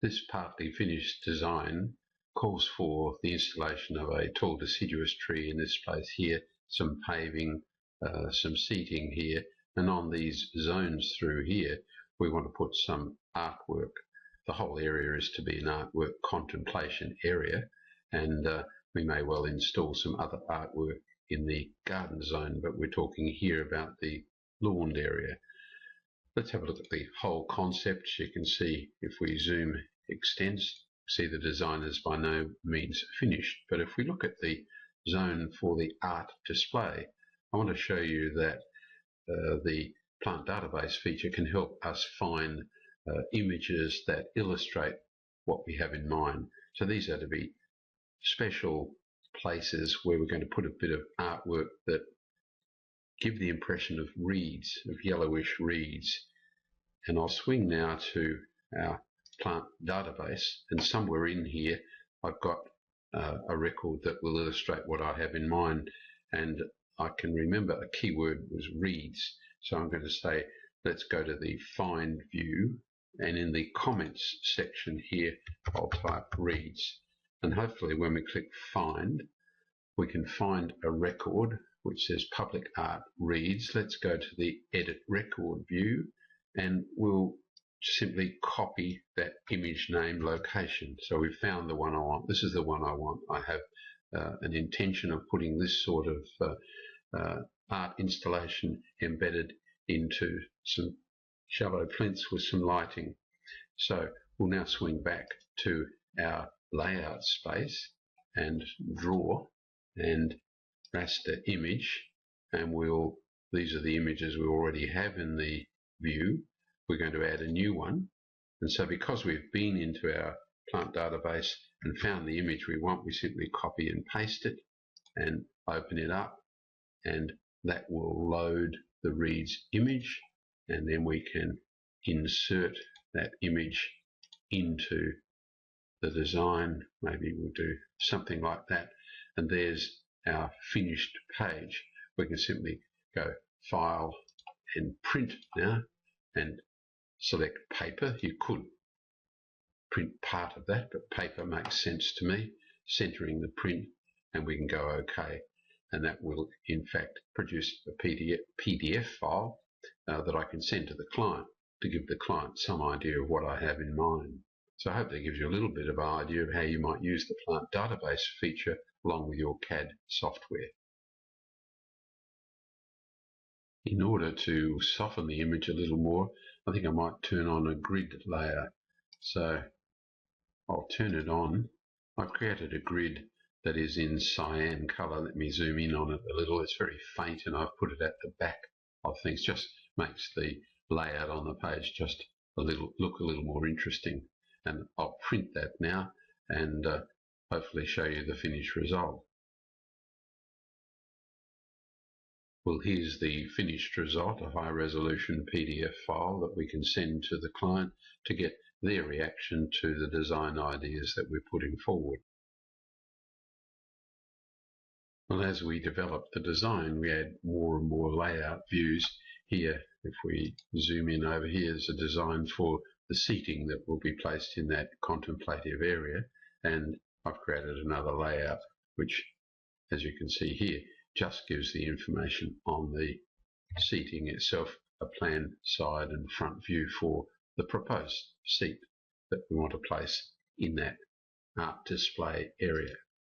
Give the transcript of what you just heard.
This partly finished design calls for the installation of a tall deciduous tree in this place here, some paving, some seating here, and on these zones through here we want to put some artwork. The whole area is to be an artwork contemplation area, and we may well install some other artwork in the garden zone, but we're talking here about the lawned area. Let's have a look at the whole concept. You can see if we zoom extends, see the design is by no means finished. But if we look at the zone for the art display, I want to show you that the plant database feature can help us find images that illustrate what we have in mind. So these are to be special places where we're going to put a bit of artwork that give the impression of reeds, of yellowish reeds. And I'll swing now to our plant database, and somewhere in here I've got a record that will illustrate what I have in mind, and I can remember a keyword was reeds. So I'm going to say let's go to the find view, and in the comments section here I'll type reeds, and hopefully when we click find we can find a record which says public art reeds. Let's go to the edit record view, and we'll simply copy that image name location. So we've found the one I want. This is the one I want. I have an intention of putting this sort of art installation embedded into some shallow plinths with some lighting. So we'll now swing back to our layout space and draw and raster image, and these are the images we already have in the view. We're going to add a new one, and so because we've been into our plant database and found the image we want, we simply copy and paste it and open it up, and that will load the reeds image, and then we can insert that image into the design. Maybe we'll do something like that, and there's our finished page. We can simply go File and Print now and select paper. You could print part of that, but paper makes sense to me, centering the print, and we can go OK, and that will in fact produce a PDF file that I can send to the client to give the client some idea of what I have in mind. So I hope that gives you a little bit of an idea of how you might use the plant database feature along with your CAD software. In order to soften the image a little more, I think I might turn on a grid layer. So I'll turn it on. I've created a grid that is in cyan color. Let me zoom in on it a little. It's very faint, and I've put it at the back of things. Just makes the layout on the page just look a little more interesting. And I'll print that now and hopefully show you the finished result. Well, here's the finished result, a high resolution PDF file that we can send to the client to get their reaction to the design ideas that we're putting forward. Well, as we develop the design, we add more and more layout views. Here, if we zoom in over here, is a design for the seating that will be placed in that contemplative area, and I've created another layout which, as you can see here, just gives the information on the seating itself, a plan side and front view for the proposed seat that we want to place in that art display area.